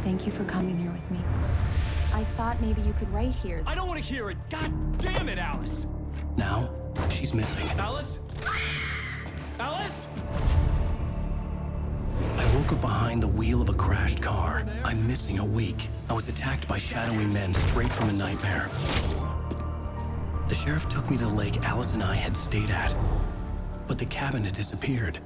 Thank you for coming here with me. I thought maybe you could write here. I don't want to hear it! God damn it, Alice! Now, she's missing. Alice? Alice? I woke up behind the wheel of a crashed car. I'm missing a week. I was attacked by shadowy men straight from a nightmare. The sheriff took me to the lake Alice and I had stayed at, but the cabin had disappeared.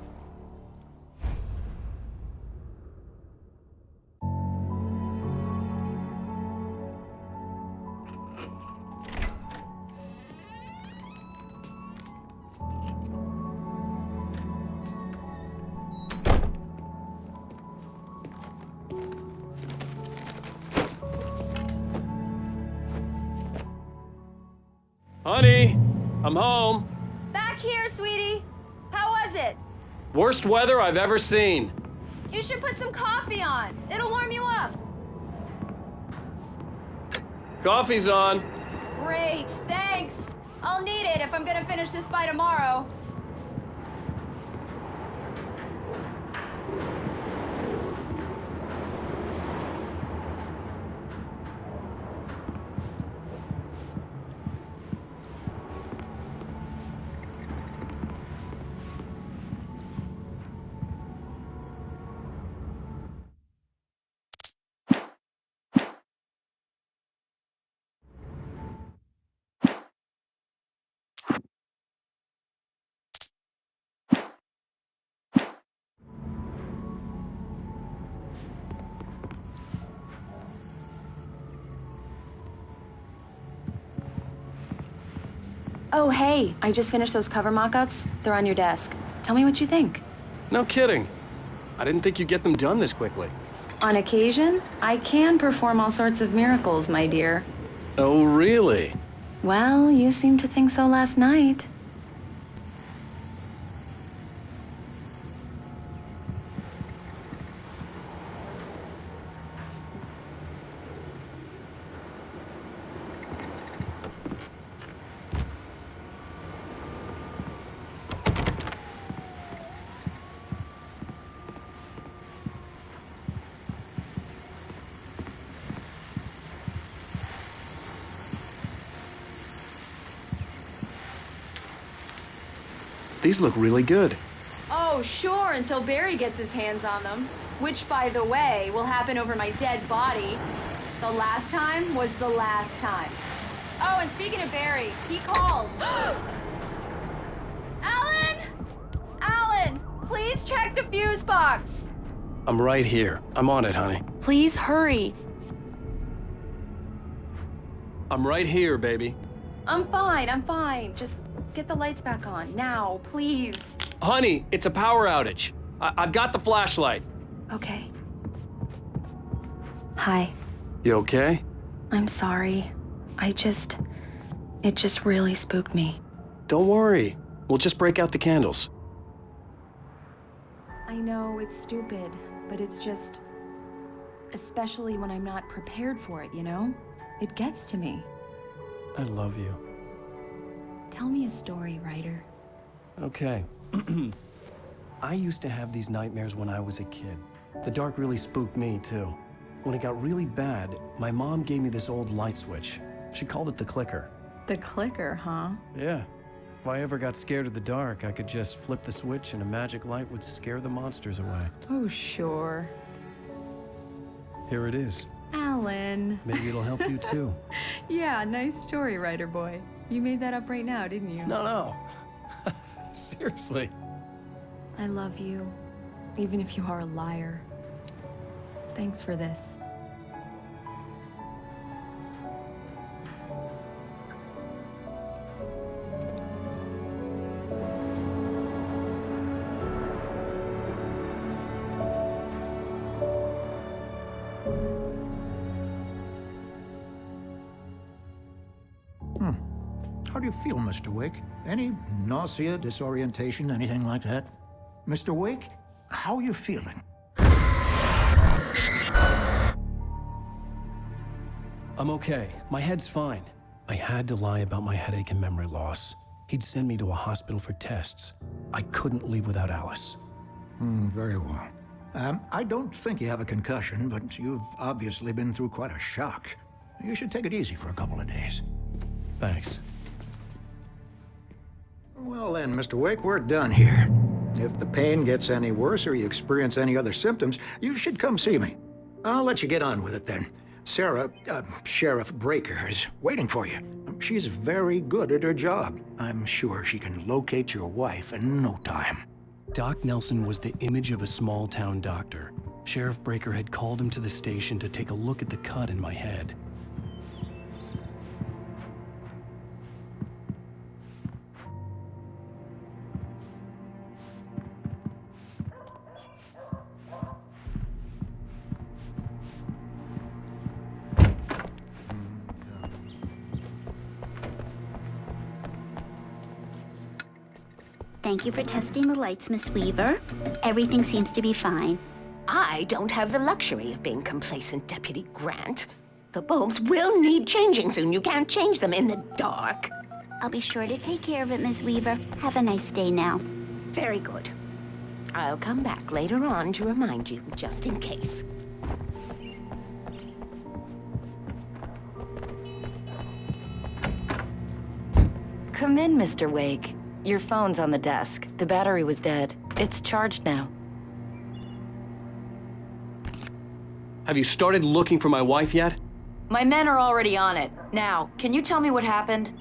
Honey, I'm home. Back here, sweetie. How was it? Worst weather I've ever seen. You should put some coffee on. It'll warm you up. Coffee's on. Great, thanks. I'll need it if I'm gonna finish this by tomorrow. Oh, hey, I just finished those cover mock-ups. They're on your desk. Tell me what you think. No kidding. I didn't think you'd get them done this quickly. On occasion, I can perform all sorts of miracles, my dear. Oh, really? Well, you seemed to think so last night. These look really good. Oh, sure, until Barry gets his hands on them. Which, by the way, will happen over my dead body. The last time was the last time. Oh, and speaking of Barry, he called. Alan! Alan, please check the fuse box. I'm right here. I'm on it, honey. Please hurry. I'm right here, baby. I'm fine. Just get the lights back on, now, please. Honey, it's a power outage. I've got the flashlight. Okay. Hi. You okay? I'm sorry. It just really spooked me. Don't worry. We'll just break out the candles. I know it's stupid, but it's just... especially when I'm not prepared for it, you know? It gets to me. I love you. Tell me a story, writer. Okay. I used to have these nightmares when I was a kid. The dark really spooked me, too. When it got really bad, my mom gave me this old light switch. She called it the clicker. The clicker, huh? Yeah. If I ever got scared of the dark, I could just flip the switch and a magic light would scare the monsters away. Oh, sure. Here it is. Alan. Maybe it'll help you, too. Yeah, nice story, writer boy. You made that up right now, didn't you? No. Seriously. I love you, even if you are a liar. Thanks for this. How do you feel, Mr. Wake? Any nausea, disorientation, anything like that? Mr. Wake, how are you feeling? I'm okay. My head's fine. I had to lie about my headache and memory loss. He'd send me to a hospital for tests. I couldn't leave without Alice. Very well. I don't think you have a concussion, but you've obviously been through quite a shock. You should take it easy for a couple of days. Thanks. Well then, Mr. Wake, we're done here. If the pain gets any worse or you experience any other symptoms, you should come see me. I'll let you get on with it then. Sarah, Sheriff Breaker, is waiting for you. She's very good at her job. I'm sure she can locate your wife in no time. Doc Nelson was the image of a small-town doctor. Sheriff Breaker had called him to the station to take a look at the cut in my head. Thank you for testing the lights, Miss Weaver. Everything seems to be fine. I don't have the luxury of being complacent, Deputy Grant. The bulbs will need changing soon. You can't change them in the dark. I'll be sure to take care of it, Miss Weaver. Have a nice day now. Very good. I'll come back later on to remind you, just in case. Come in, Mr. Wake. Your phone's on the desk. The battery was dead. It's charged now. Have you started looking for my wife yet? My men are already on it. Now, can you tell me what happened?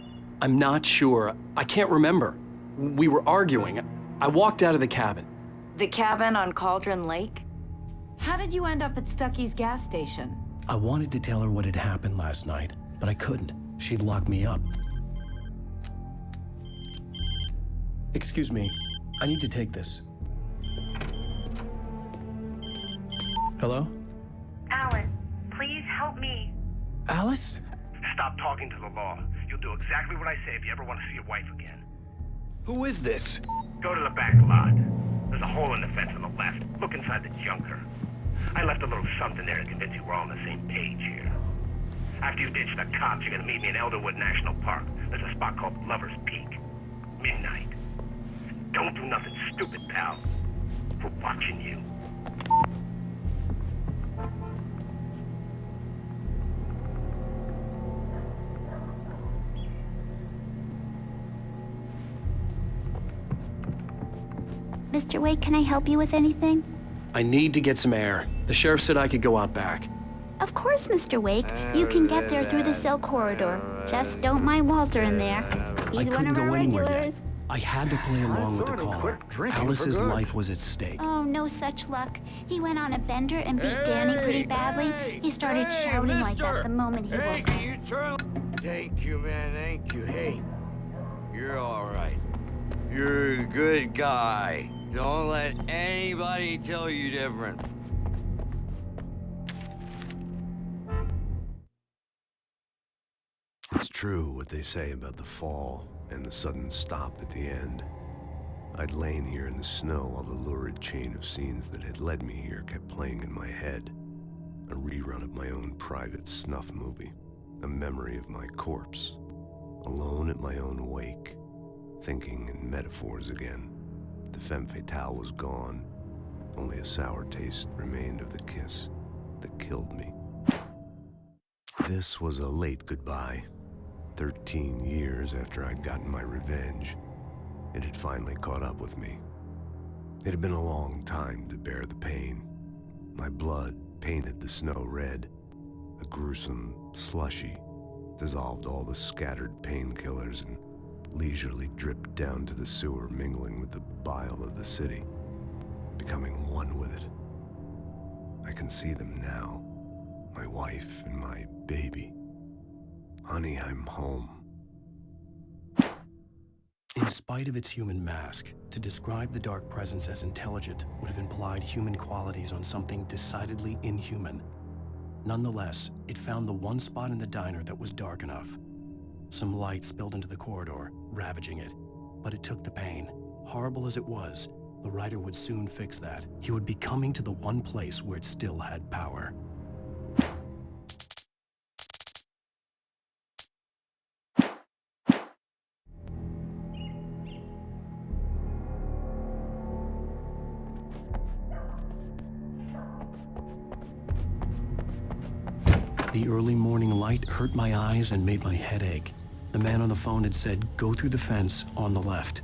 I'm not sure. I can't remember. We were arguing. I walked out of the cabin. The cabin on Cauldron Lake? How did you end up at Stucky's gas station? I wanted to tell her what had happened last night, but I couldn't. She'd lock me up. Excuse me, I need to take this. Hello? Alan, please help me. Alice? Stop talking to the law. You'll do exactly what I say if you ever want to see your wife again. Who is this? Go to the back lot. There's a hole in the fence on the left. Look inside the junker. I left a little something there to convince you we're all on the same page here. After you ditch the cops, you're gonna meet me in Elderwood National Park. There's a spot called Lover's Peak. Midnight. Don't do nothing stupid, pal. We're watching you. Mr. Wake, can I help you with anything? I need to get some air. The sheriff said I could go out back. Of course, Mr. Wake. You can get there through the cell corridor. Just don't mind Walter in there. He's I one couldn't of our go anywhere regulars. yet. I had to play along with the caller. Alice's life was at stake. Oh, no such luck. He went on a bender and beat Danny pretty badly. He started shouting like that the moment he woke up. You turn. Thank you, man. Thank you. Hey, you're all right. You're a good guy. Don't let anybody tell you different. It's true what they say about the fall and the sudden stop at the end. I'd lain here in the snow while the lurid chain of scenes that had led me here kept playing in my head. A rerun of my own private snuff movie. A memory of my corpse. Alone at my own wake. Thinking in metaphors again. The femme fatale was gone. Only a sour taste remained of the kiss that killed me. This was a late goodbye. 13 years after I'd gotten my revenge, it had finally caught up with me. It had been a long time to bear the pain. My blood painted the snow red. A gruesome slushy dissolved all the scattered painkillers and leisurely dripped down to the sewer, mingling with the bile of the city, becoming one with it. I can see them now, my wife and my baby. Honey, I'm home. In spite of its human mask, to describe the dark presence as intelligent would have implied human qualities on something decidedly inhuman. Nonetheless, it found the one spot in the diner that was dark enough. Some light spilled into the corridor, ravaging it. But it took the pain. Horrible as it was, the writer would soon fix that. He would be coming to the one place where it still had power. The early morning light hurt my eyes and made my head ache. The man on the phone had said, go through the fence on the left.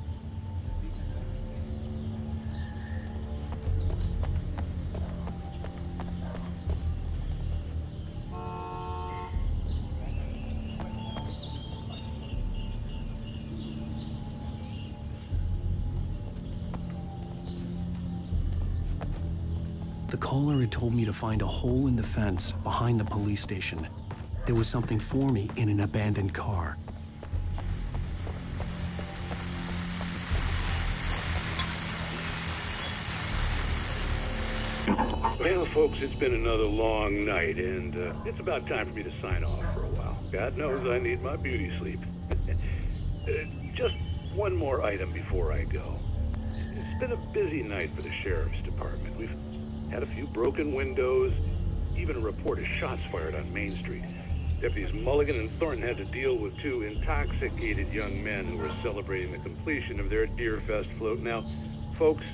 The caller had told me to find a hole in the fence behind the police station. There was something for me in an abandoned car. Well, folks, it's been another long night, and it's about time for me to sign off for a while. God knows I need my beauty sleep. Just one more item before I go. It's been a busy night for the sheriff's department. We've had a few broken windows, even a report of shots fired on Main Street. Deputies Mulligan and Thornton had to deal with two intoxicated young men who were celebrating the completion of their Deer Fest float. Now, folks,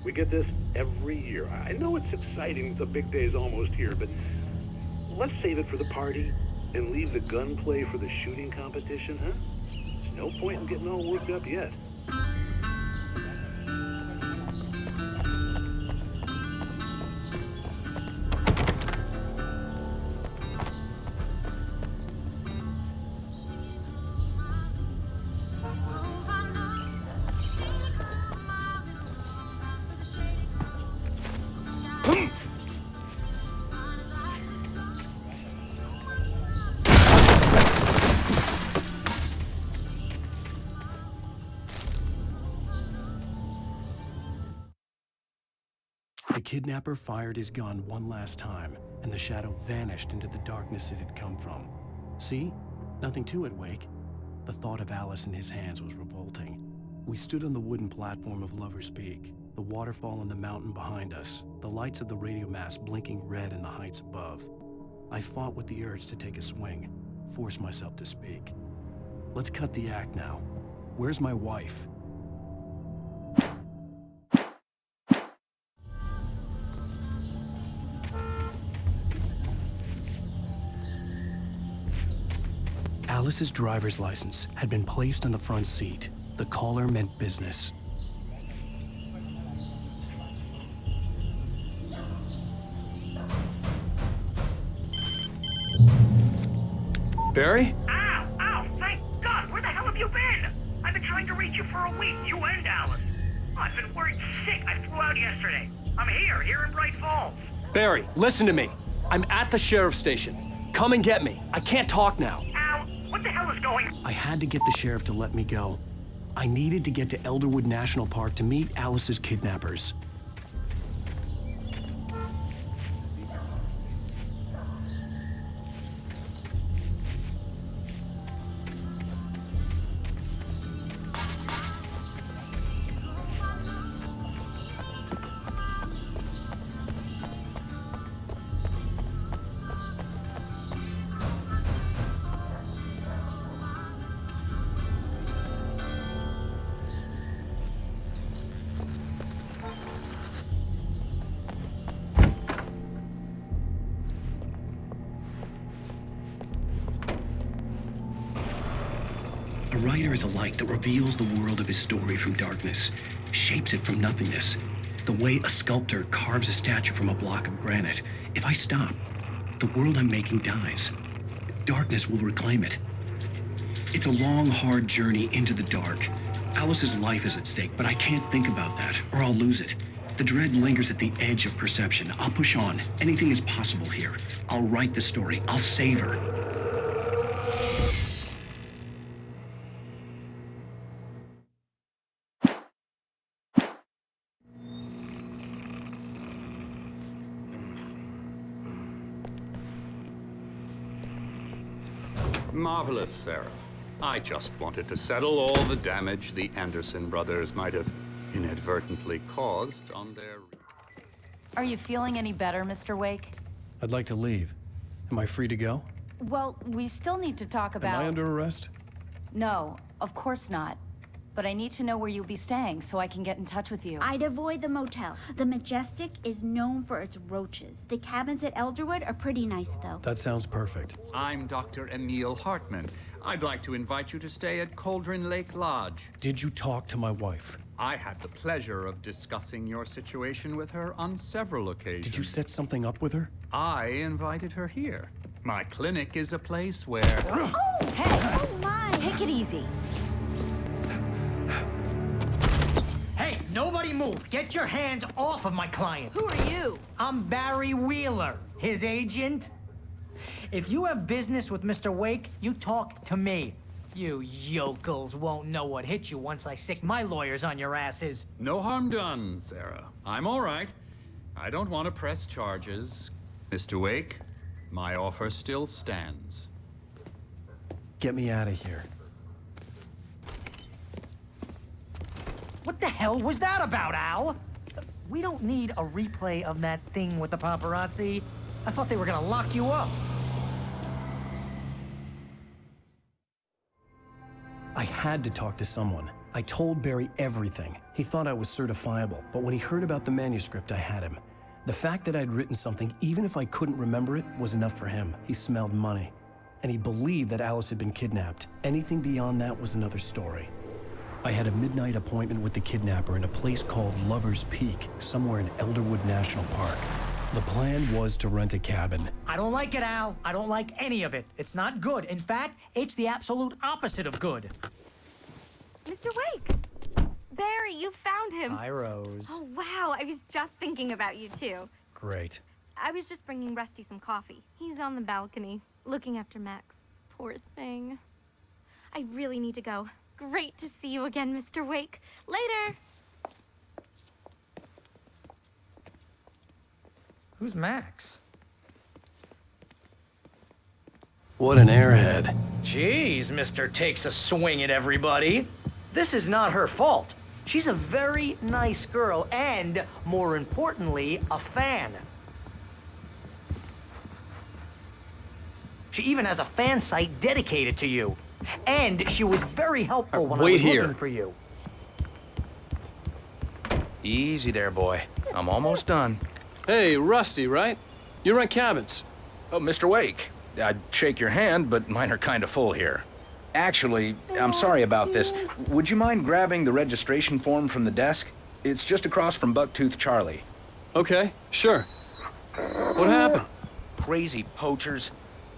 we get this every year. I know it's exciting, the big day's almost here, but let's save it for the party and leave the gunplay for the shooting competition, huh? There's no point in getting all worked up yet. The kidnapper fired his gun one last time, and the shadow vanished into the darkness it had come from. See? Nothing to it, Wake. The thought of Alice in his hands was revolting. We stood on the wooden platform of Lover's Peak, the waterfall on the mountain behind us, the lights of the radio mast blinking red in the heights above. I fought with the urge to take a swing, force myself to speak. Let's cut the act now. Where's my wife? Alice's driver's license had been placed on the front seat. The caller meant business. Barry? Ow! Ow! Thank God! Where the hell have you been? I've been trying to reach you for a week, you and Alice. Oh, I've been worried sick. I flew out yesterday. I'm here in Bright Falls. Barry, listen to me. I'm at the sheriff's station. Come and get me. I can't talk now. Ow! What the hell is going on? I had to get the sheriff to let me go. I needed to get to Elderwood National Park to meet Alice's kidnappers. A writer is a light that reveals the world of his story from darkness, shapes it from nothingness. The way a sculptor carves a statue from a block of granite. If I stop, the world I'm making dies. Darkness will reclaim it. It's a long, hard journey into the dark. Alice's life is at stake, but I can't think about that, or I'll lose it. The dread lingers at the edge of perception. I'll push on. Anything is possible here. I'll write the story. I'll save her. Marvelous, Sarah. I just wanted to settle all the damage the Anderson brothers might have inadvertently caused on their... Are you feeling any better, Mr. Wake? I'd like to leave. Am I free to go? Well, we still need to talk about... Am I under arrest? No, of course not. but I need to know where you'll be staying so I can get in touch with you. I'd avoid the motel. The Majestic is known for its roaches. The cabins at Elderwood are pretty nice, though. That sounds perfect. I'm Dr. Emil Hartman. I'd like to invite you to stay at Cauldron Lake Lodge. Did you talk to my wife? I had the pleasure of discussing your situation with her on several occasions. Did you set something up with her? I invited her here. My clinic is a place where... Oh! Hey! Oh, my! Take it easy. Hey, nobody move! Get your hands off of my client! Who are you? I'm Barry Wheeler, his agent. If you have business with Mr. Wake, you talk to me. You yokels won't know what hit you once I sick my lawyers on your asses. No harm done, Sarah. I'm all right. I don't want to press charges. Mr. Wake, my offer still stands. Get me out of here. What the hell was that about, Al? We don't need a replay of that thing with the paparazzi. I thought they were gonna lock you up. I had to talk to someone. I told Barry everything. He thought I was certifiable, but when he heard about the manuscript, I had him. The fact that I'd written something, even if I couldn't remember it, was enough for him. He smelled money. And he believed that Alice had been kidnapped. Anything beyond that was another story. I had a midnight appointment with the kidnapper in a place called Lover's Peak, somewhere in Elderwood National Park. The plan was to rent a cabin. I don't like it, Al. I don't like any of it. It's not good. In fact, it's the absolute opposite of good. Mr. Wake! Barry, you found him. Hi, Rose. Oh, wow. I was just thinking about you, too. Great. I was just bringing Rusty some coffee. He's on the balcony, looking after Max. Poor thing. I really need to go. Great to see you again, Mr. Wake. Later! Who's Max? What an airhead. Jeez, Mr. Takes a swing at everybody. This is not her fault. She's a very nice girl and, more importantly, a fan. She even has a fan site dedicated to you. And she was very helpful when I was looking for you. Easy there, boy. I'm almost done. Hey, Rusty, right? You rent cabins. Oh, Mr. Wake. I'd shake your hand, but mine are kind of full here. Actually, I'm sorry about this. Would you mind grabbing the registration form from the desk? It's just across from Bucktooth Charlie. Okay, sure. What happened? Crazy poachers.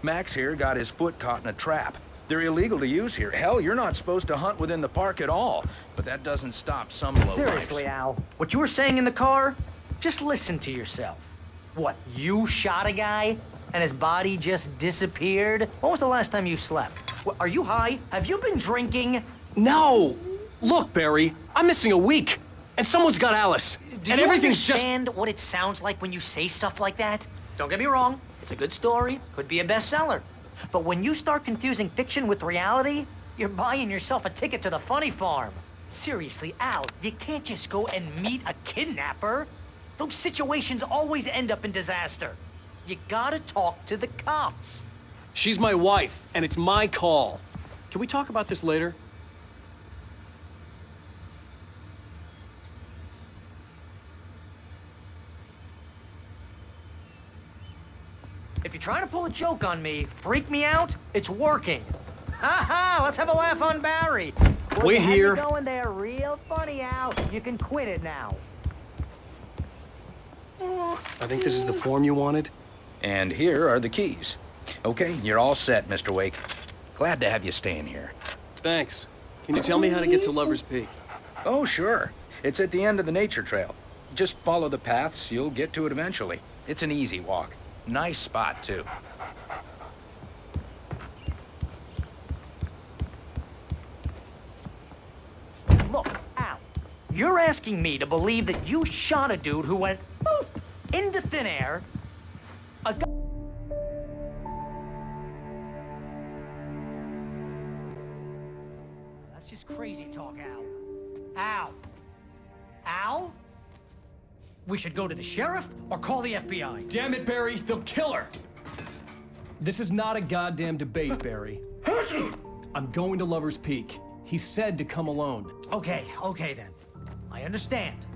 Max here got his foot caught in a trap. They're illegal to use here. Hell, you're not supposed to hunt within the park at all. But that doesn't stop some lowlifes. Seriously, Al, what you were saying in the car? Just listen to yourself. What, you shot a guy and his body just disappeared? When was the last time you slept? What, are you high? Have you been drinking? No! Look, Barry, I'm missing a week. And someone's got Alice. Do and you everything's understand what it sounds like when you say stuff like that? Don't get me wrong, it's a good story, could be a bestseller. But when you start confusing fiction with reality, you're buying yourself a ticket to the funny farm. Seriously, Al, you can't just go and meet a kidnapper. Those situations always end up in disaster. You gotta talk to the cops. She's my wife, and it's my call. Can we talk about this later? If you're trying to pull a joke on me, freak me out, it's working. Ha ha, let's have a laugh on Barry. Well, Wait here. Going there real funny, Al. You can quit it now. I think this is the form you wanted. And here are the keys. Okay, you're all set, Mr. Wake. Glad to have you staying here. Thanks. Can you tell me how to get to Lover's Peak? Oh, sure. It's at the end of the nature trail. Just follow the paths, you'll get to it eventually. It's an easy walk. Nice spot, too. Look, Al, you're asking me to believe that you shot a dude who went poof into thin air. A guy. That's just crazy talk, Al. Al. Al? We should go to the sheriff or call the FBI. Damn it, Barry, they'll kill her. This is not a goddamn debate, Barry. I'm going to Lover's Peak. He said to come alone. Okay then. I understand.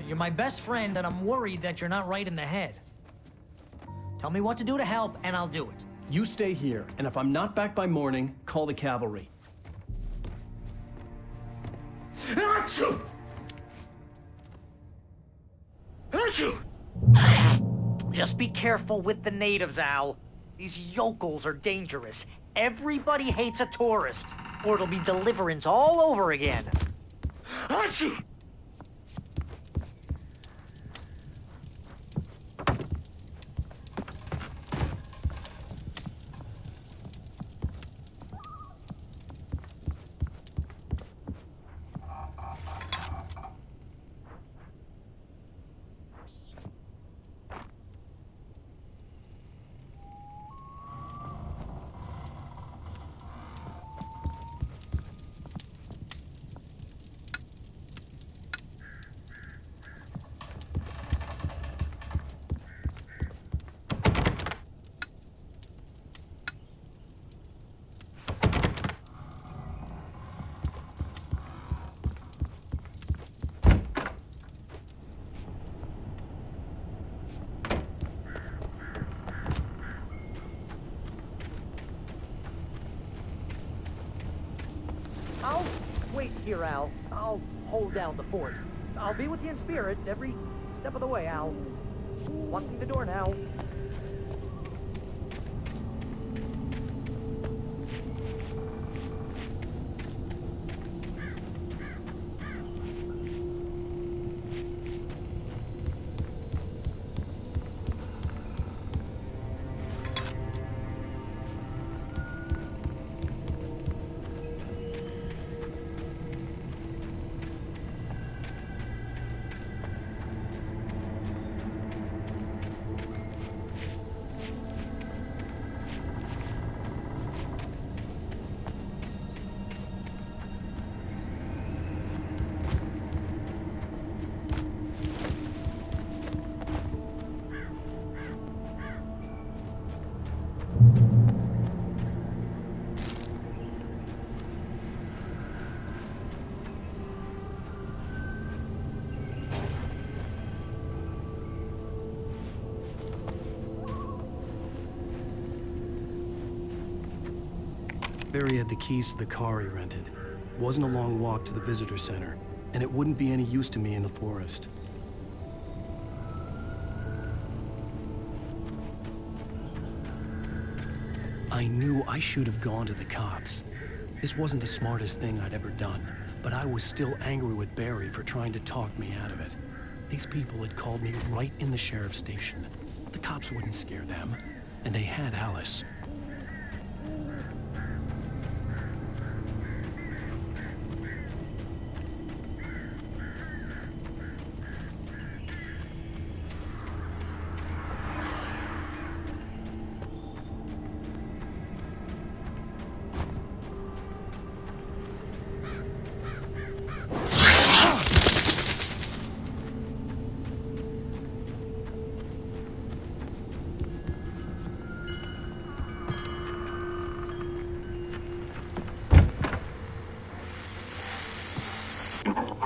You're my best friend, and I'm worried that you're not right in the head. Tell me what to do to help, and I'll do it. You stay here, and if I'm not back by morning, call the cavalry. Achoo! Achoo! Just be careful with the natives, Al. These yokels are dangerous. Everybody hates a tourist, or it'll be deliverance all over again. Achoo! I'll wait here, Al. I'll hold down the fort. I'll be with you in spirit every step of the way, Al. Locking the door now. Barry had the keys to the car he rented. It wasn't a long walk to the visitor center, and it wouldn't be any use to me in the forest. I knew I should have gone to the cops. This wasn't the smartest thing I'd ever done, but I was still angry with Barry for trying to talk me out of it. These people had called me right in the sheriff's station. The cops wouldn't scare them, and they had Alice.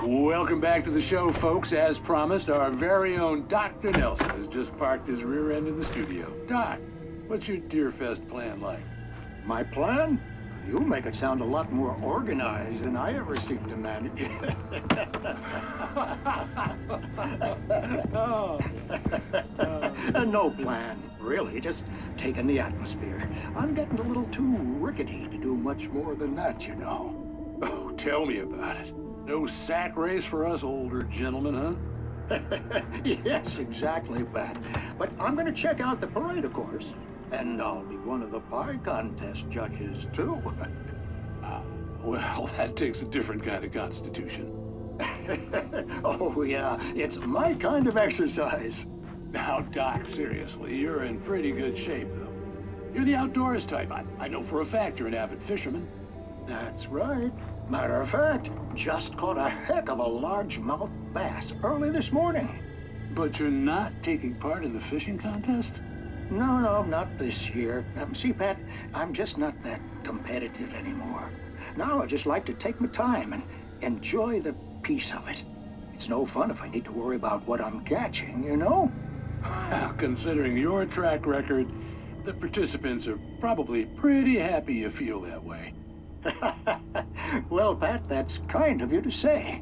Welcome back to the show, folks. As promised, our very own Dr. Nelson has just parked his rear end in the studio. Doc, what's your Deerfest plan like? My plan? You make it sound a lot more organized than I ever seem to manage. No plan, really. Just taking the atmosphere. I'm getting a little too rickety to do much more than that, you know. Oh, tell me about it. No sack race for us older gentlemen, huh? Yes, exactly, Pat. But I'm gonna check out the parade, of course. And I'll be one of the pie contest judges, too. Well, that takes a different kind of constitution. Oh, yeah. It's my kind of exercise. Now, Doc, seriously, you're in pretty good shape, though. You're the outdoors type. I know for a fact you're an avid fisherman. That's right. Matter of fact, just caught a heck of a largemouth bass early this morning. But you're not taking part in the fishing contest? No, not this year. See, Pat, I'm just not that competitive anymore. Now I just like to take my time and enjoy the peace of it. It's no fun if I need to worry about what I'm catching, you know? Well, considering your track record, the participants are probably pretty happy you feel that way. Well, Pat, that's kind of you to say.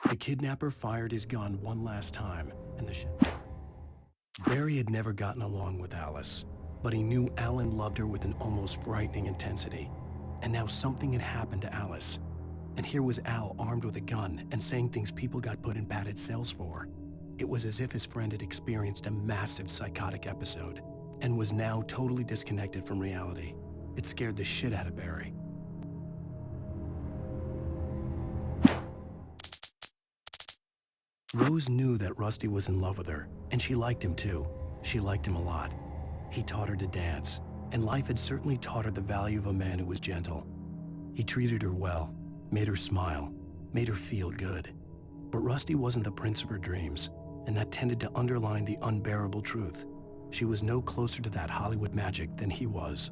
The kidnapper fired his gun one last time, and Barry had never gotten along with Alice, but he knew Alan loved her with an almost frightening intensity. And now something had happened to Alice. And here was Al armed with a gun and saying things people got put in padded cells for. It was as if his friend had experienced a massive psychotic episode and was now totally disconnected from reality. It scared the shit out of Barry. Rose knew that Rusty was in love with her, and she liked him too. She liked him a lot. He taught her to dance, and life had certainly taught her the value of a man who was gentle. He treated her well, made her smile, made her feel good. But Rusty wasn't the prince of her dreams, and that tended to underline the unbearable truth. She was no closer to that Hollywood magic than he was.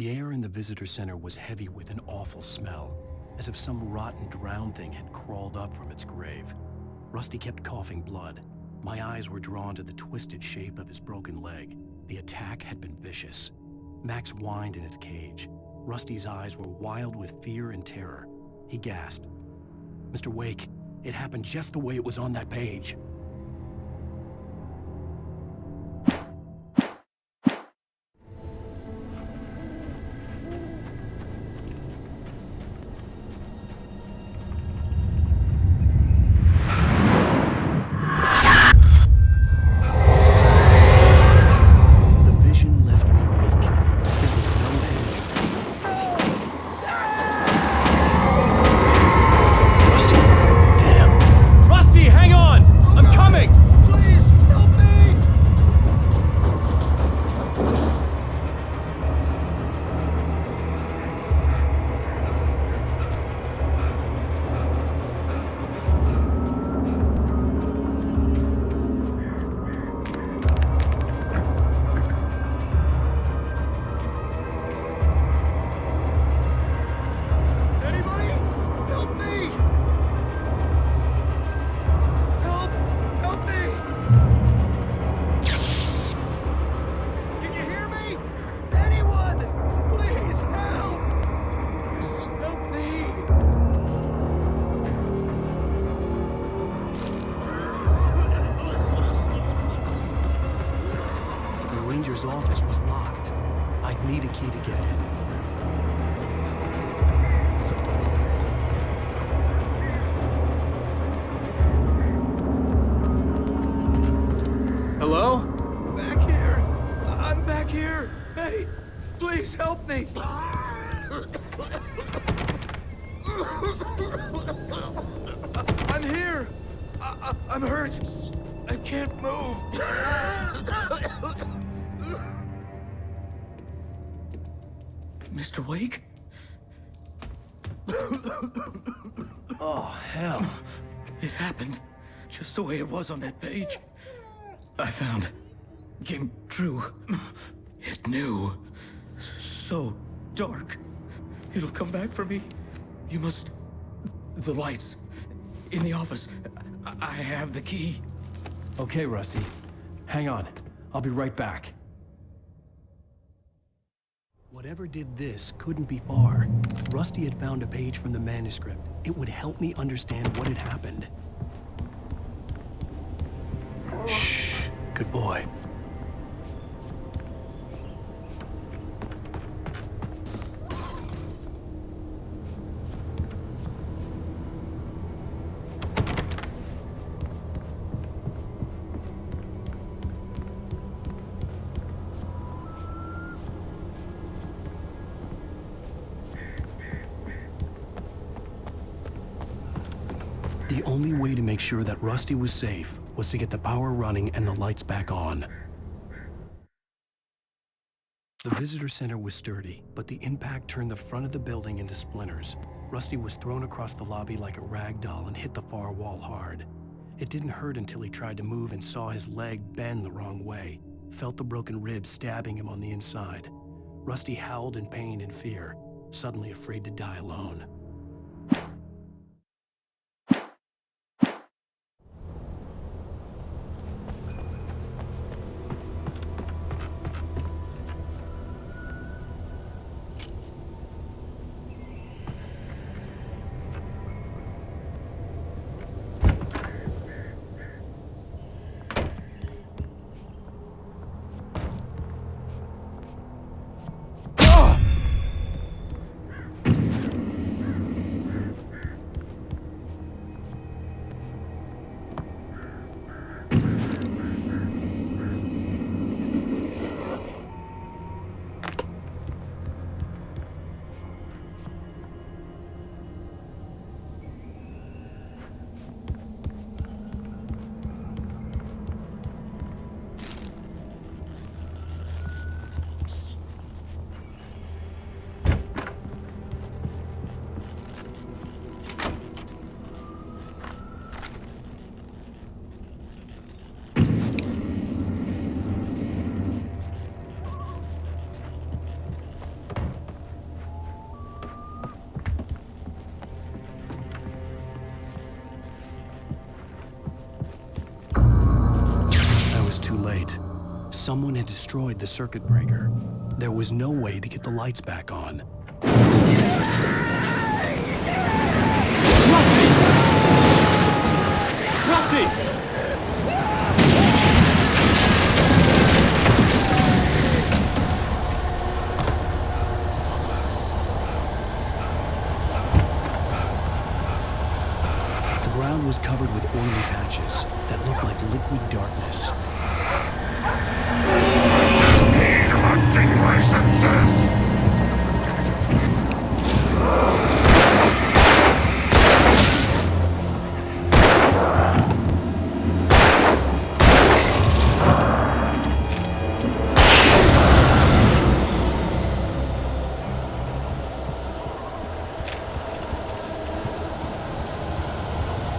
The air in the visitor center was heavy with an awful smell, as if some rotten drowned thing had crawled up from its grave. Rusty kept coughing blood. My eyes were drawn to the twisted shape of his broken leg. The attack had been vicious. Max whined in his cage. Rusty's eyes were wild with fear and terror. He gasped. "Mr. Wake, it happened just the way it was on that page." Rusty, hang on! I'm visitor's office was locked. I'd need a key to get in. Hello? Back here! I'm back here! Hey, please help me! I'm here! I'm hurt! I can't move! Mr. Wake? Oh, hell. It happened just the way it was on that page. I found. Came true. It knew. So dark. It'll come back for me. You must... The lights. In the office. I have the key. Okay, Rusty. Hang on. I'll be right back. Whatever did this couldn't be far. Rusty had found a page from the manuscript. It would help me understand what had happened. Shh. Good boy. The only way to make sure that Rusty was safe was to get the power running and the lights back on. The visitor center was sturdy, but the impact turned the front of the building into splinters. Rusty was thrown across the lobby like a rag doll and hit the far wall hard. It didn't hurt until he tried to move and saw his leg bend the wrong way, felt the broken ribs stabbing him on the inside. Rusty howled in pain and fear, suddenly afraid to die alone. Too late. Someone had destroyed the circuit breaker. There was no way to get the lights back on. Rusty! Rusty! The ground was covered with oily patches that looked like liquid darkness. Just need hunting licenses.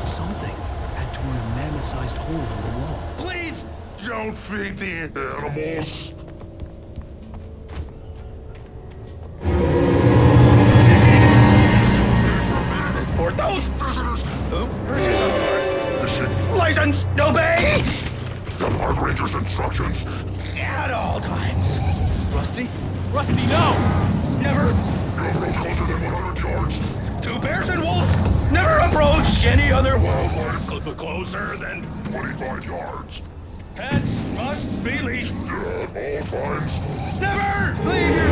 Something had torn a mammoth-sized hole in the wall. Please don't feed the animals. For those visitors who purchase a mission license, obey the Park Ranger's instructions at all times. Rusty? Rusty, no! Never. No road closer than 100 yards. Two bears and wolves never approach any other wildlife closer than 25 yards. Pets must feelies. At all times. Never leave your...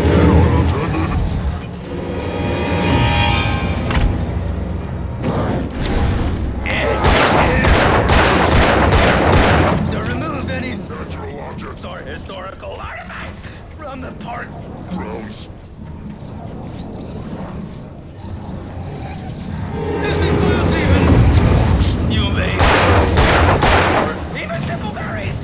To remove any Natural objects. or historical artifacts from the park. Gross. This includes even you may or even simple berries.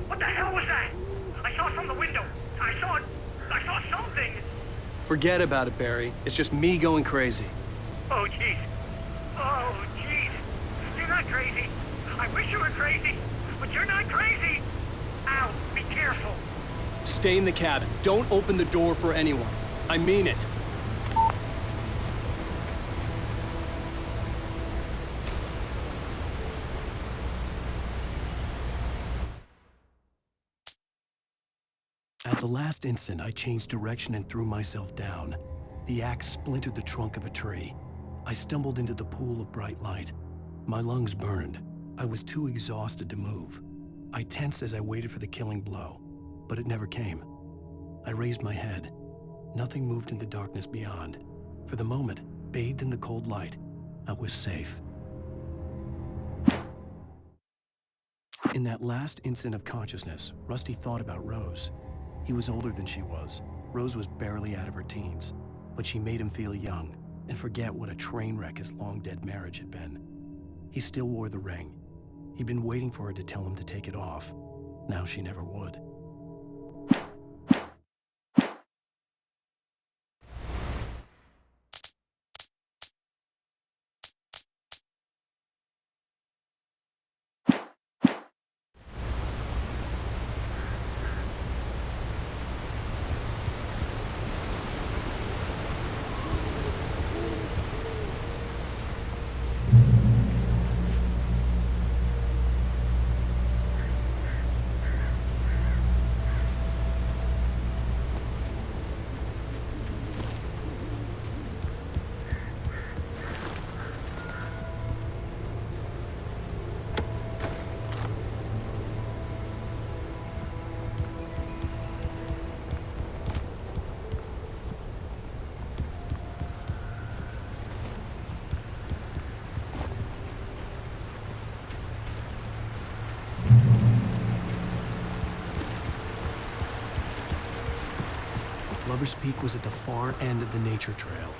What the hell was that? I saw from the window. I saw something. Forget about it, Barry. It's just me going crazy. Oh, jeez. Oh, jeez. You're not crazy. I wish you were crazy, but you're not crazy. Ow, be careful. Stay in the cabin. Don't open the door for anyone. I mean it. At the last instant, I changed direction and threw myself down. The axe splintered the trunk of a tree. I stumbled into the pool of bright light. My lungs burned. I was too exhausted to move. I tensed as I waited for the killing blow, but it never came. I raised my head. Nothing moved in the darkness beyond. For the moment, bathed in the cold light, I was safe. In that last instant of consciousness, Rusty thought about Rose. He was older than she was. Rose was barely out of her teens, but she made him feel young and forget what a train wreck his long-dead marriage had been. He still wore the ring. He'd been waiting for her to tell him to take it off. Now she never would. Lover's Peak was at the far end of the nature trail.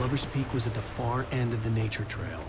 Lover's Peak was at the far end of the nature trail.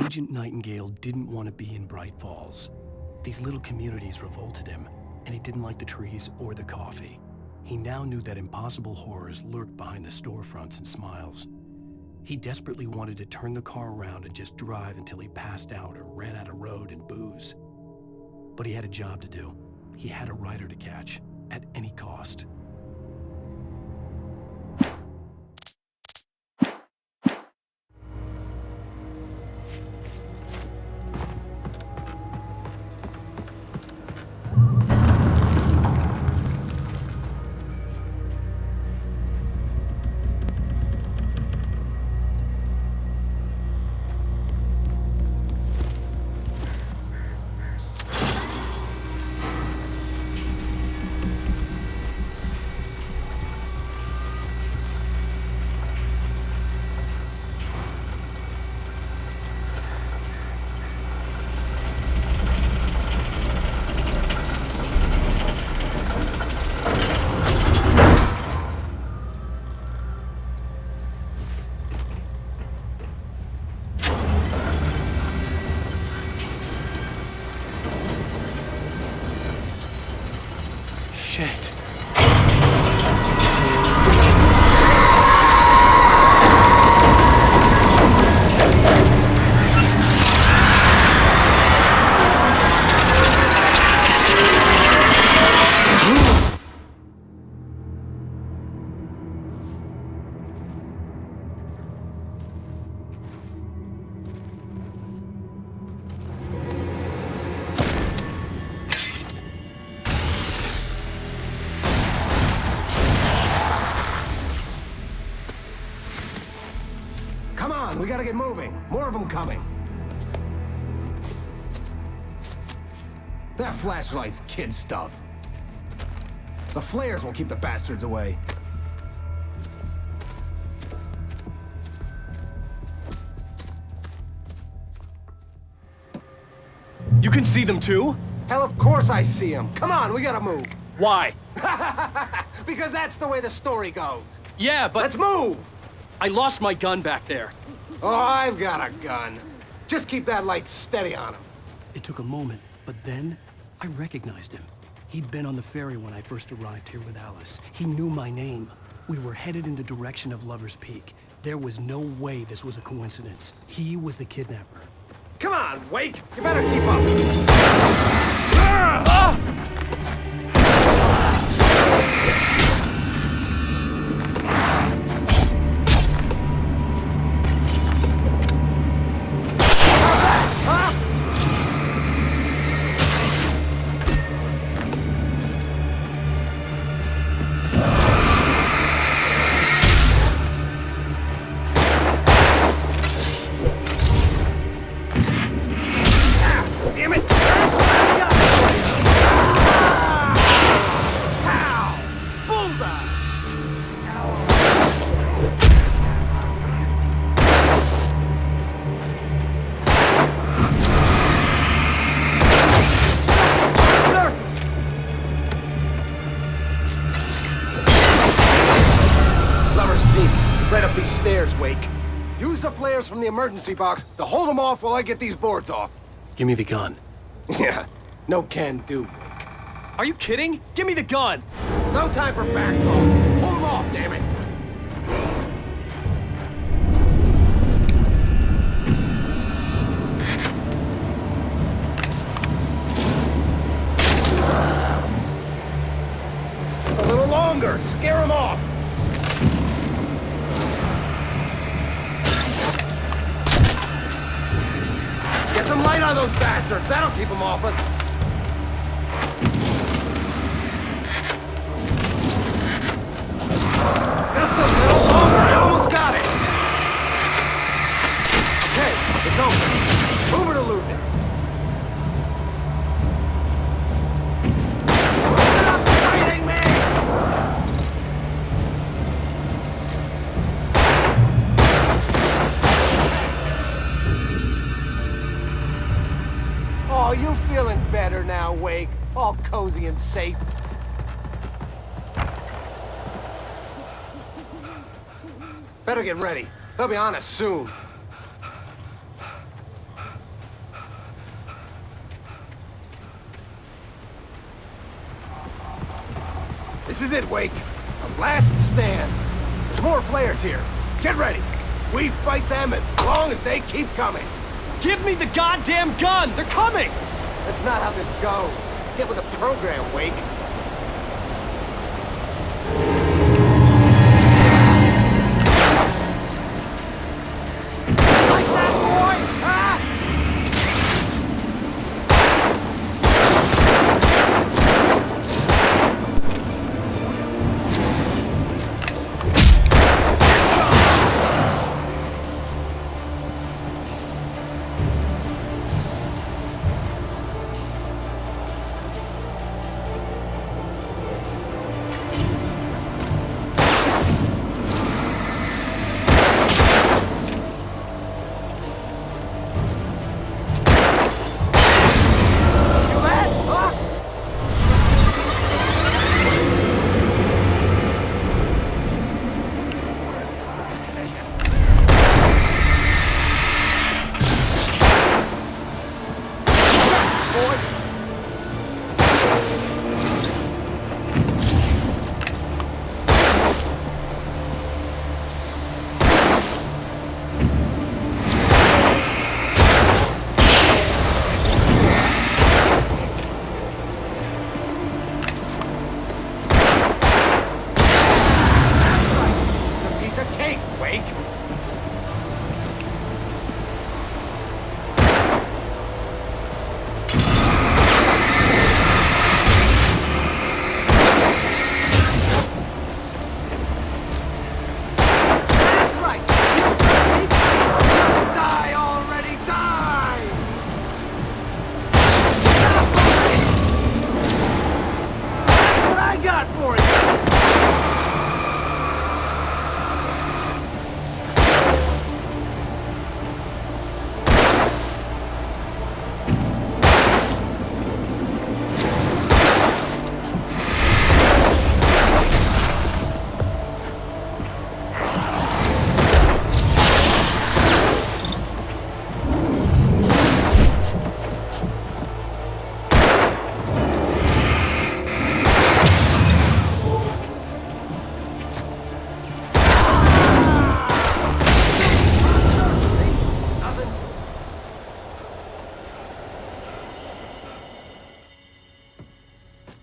Agent Nightingale didn't want to be in Bright Falls. These little communities revolted him, and he didn't like the trees or the coffee. He now knew that impossible horrors lurked behind the storefronts and smiles. He desperately wanted to turn the car around and just drive until he passed out or ran out of road and booze. But he had a job to do. He had a rider to catch, at any cost. Shit. Come on, we gotta get moving. More of them coming. That flashlight's kid stuff. The flares won't keep the bastards away. You can see them too? Hell, of course I see them. Come on, we gotta move. Why? Because that's the way the story goes. Yeah, but... Let's move! I lost my gun back there. Oh, I've got a gun. Just keep that light steady on him. It took a moment, but then I recognized him. He'd been on the ferry when I first arrived here with Alice. He knew my name. We were headed in the direction of Lover's Peak. There was no way this was a coincidence. He was the kidnapper. Come on, Wake! You better keep up! Damn it! Lover's Peak. Right up these stairs, Wake. Use the flares from the emergency box to hold them off while I get these boards off. Give me the gun. Yeah, no can do, Wake. Are you kidding? Give me the gun! No time for back talk. Hold them off, damn it! Just a little longer. Scare them off. Get some light on those bastards. That'll keep them off us. Just a little longer. I almost got it. Okay, it's open. Move it or lose it. Stop fighting me! Oh, you feeling better now, Wake? All cozy and safe. Better get ready. They'll be on us soon. This is it, Wake. A last stand. There's more flares here. Get ready. We fight them as long as they keep coming. Give me the goddamn gun! They're coming! That's not how this goes. Get with the program, Wake. Like that, boy! Ah!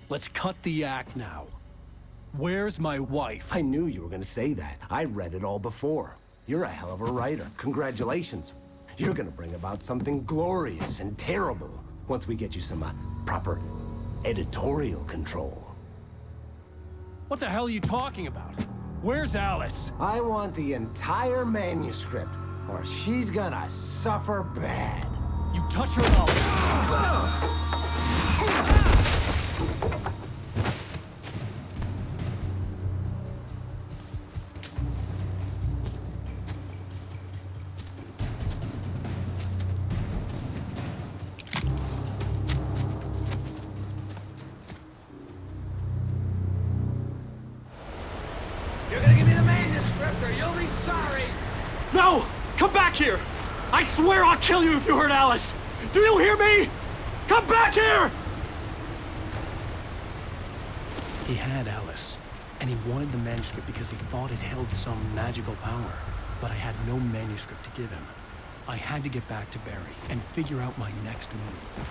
Let's cut the act now. Where's my wife? I knew you were gonna say that. I read it all before. You're a hell of a writer. Congratulations. You're gonna bring about something glorious and terrible once we get you some proper editorial control. What the hell are you talking about? Where's Alice? I want the entire manuscript, or she's gonna suffer bad. You touch her up. You're gonna give me the manuscript, or you'll be sorry. No! Come back here! I swear I'll kill you if you hurt Alice! Do you hear me? Come back here! He had Alice, and he wanted the manuscript because he thought it held some magical power. But I had no manuscript to give him. I had to get back to Barry and figure out my next move.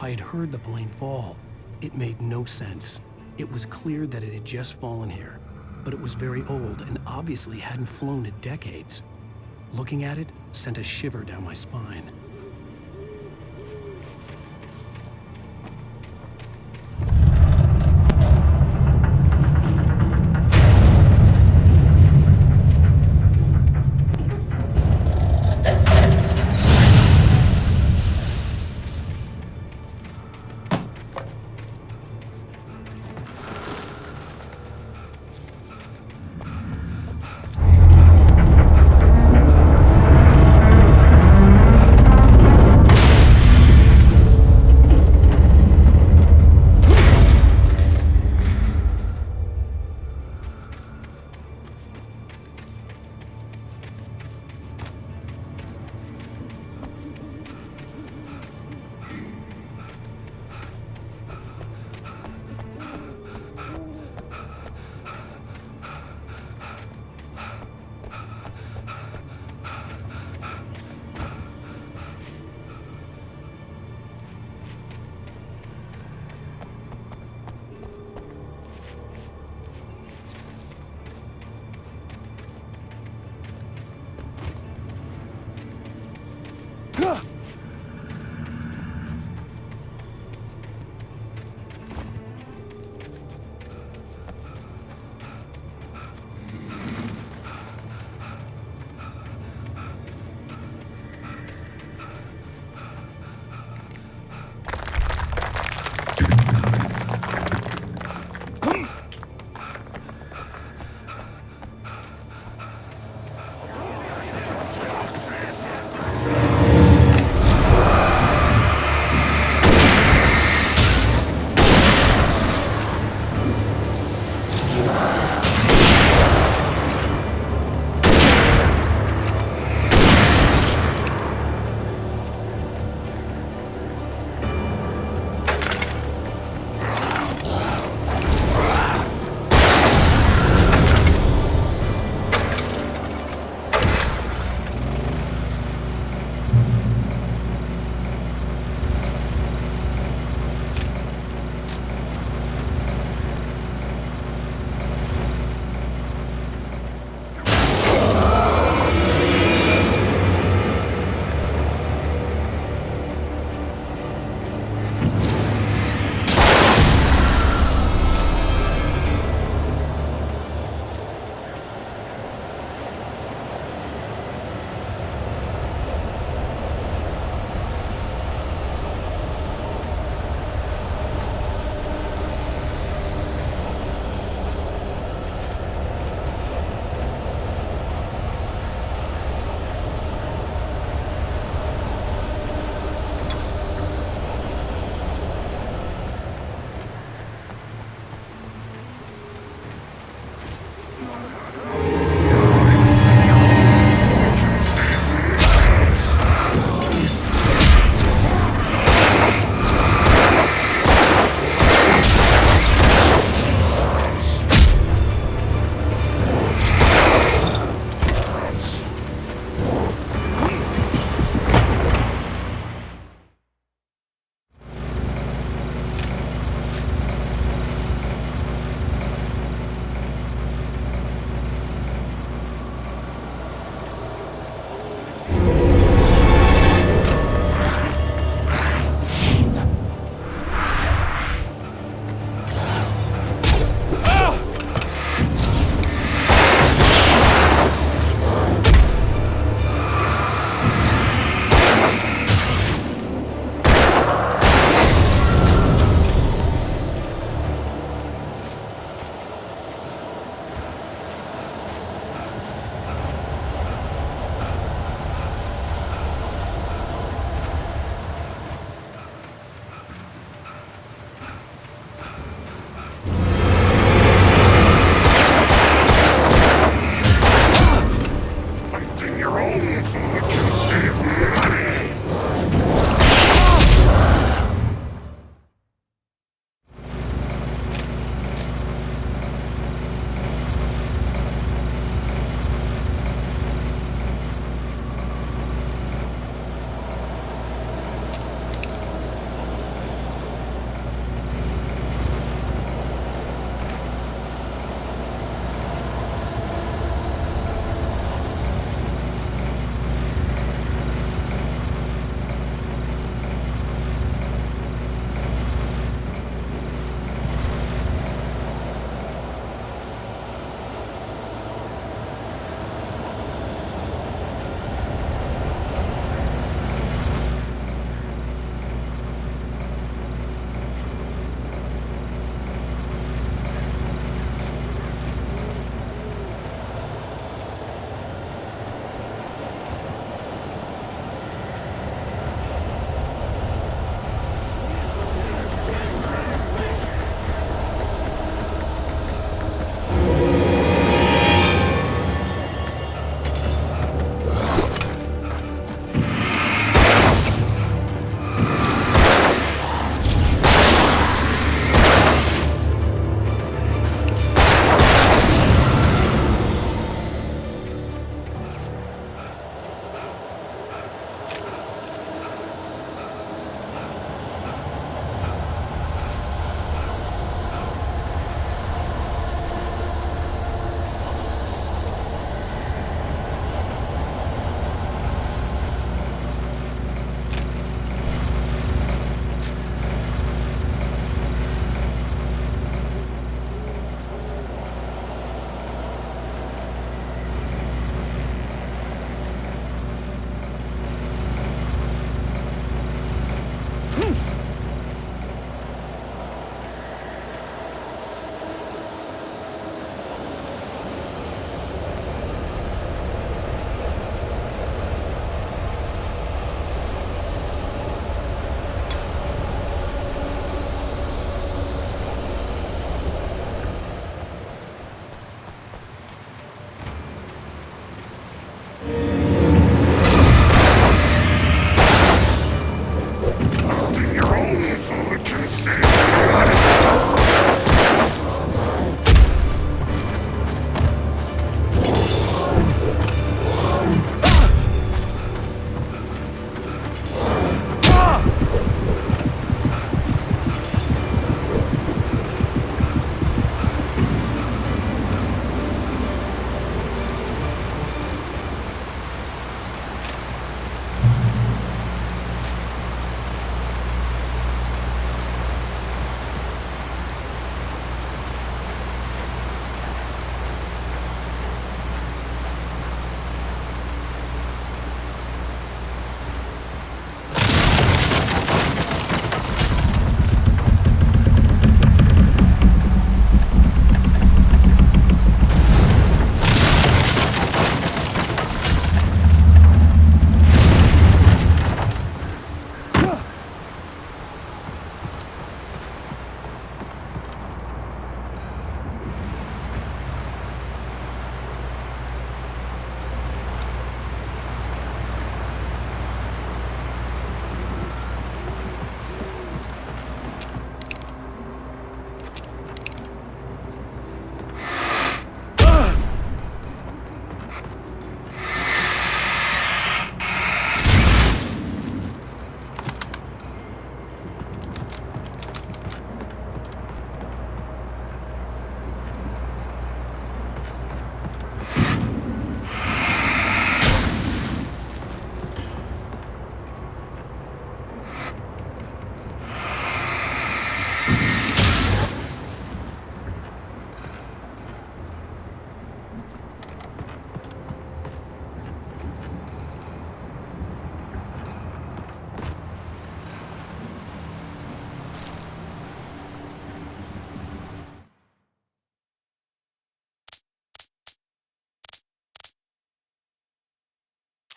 I had heard the plane fall. It made no sense. It was clear that it had just fallen here, but it was very old and obviously hadn't flown in decades. Looking at it sent a shiver down my spine.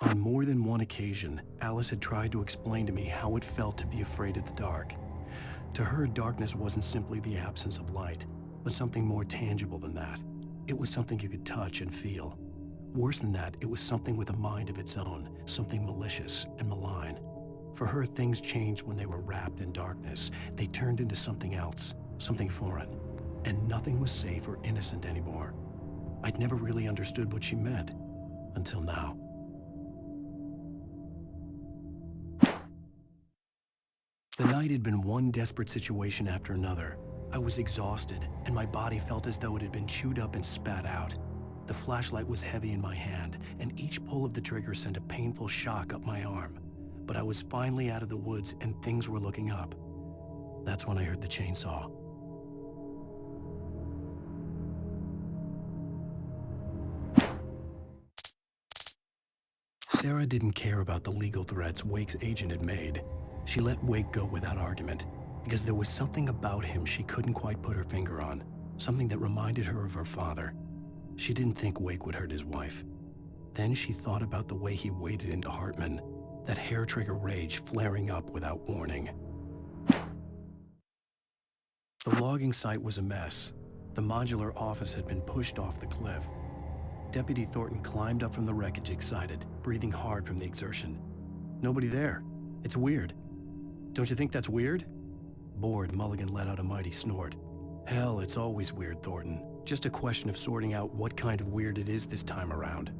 On more than one occasion, Alice had tried to explain to me how it felt to be afraid of the dark. To her, darkness wasn't simply the absence of light, but something more tangible than that. It was something you could touch and feel. Worse than that, it was something with a mind of its own, something malicious and malign. For her, things changed when they were wrapped in darkness. They turned into something else, something foreign, and nothing was safe or innocent anymore. I'd never really understood what she meant, until now. The night had been one desperate situation after another. I was exhausted, and my body felt as though it had been chewed up and spat out. The flashlight was heavy in my hand, and each pull of the trigger sent a painful shock up my arm. But I was finally out of the woods, and things were looking up. That's when I heard the chainsaw. Sarah didn't care about the legal threats Wake's agent had made. She let Wake go without argument, because there was something about him she couldn't quite put her finger on, something that reminded her of her father. She didn't think Wake would hurt his wife. Then she thought about the way he waded into Hartman, that hair-trigger rage flaring up without warning. The logging site was a mess. The modular office had been pushed off the cliff. Deputy Thornton climbed up from the wreckage excited, breathing hard from the exertion. Nobody there. It's weird. Don't you think that's weird? Bored, Mulligan let out a mighty snort. Hell, it's always weird, Thornton. Just a question of sorting out what kind of weird it is this time around.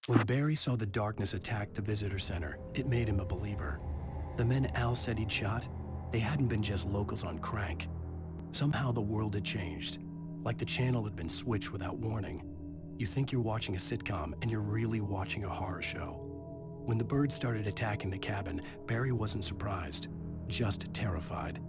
When Barry saw the darkness attack the visitor center, it made him a believer. The men Al said he'd shot, they hadn't been just locals on crank. Somehow the world had changed, like the channel had been switched without warning. You think you're watching a sitcom, and you're really watching a horror show. When the birds started attacking the cabin, Barry wasn't surprised, just terrified.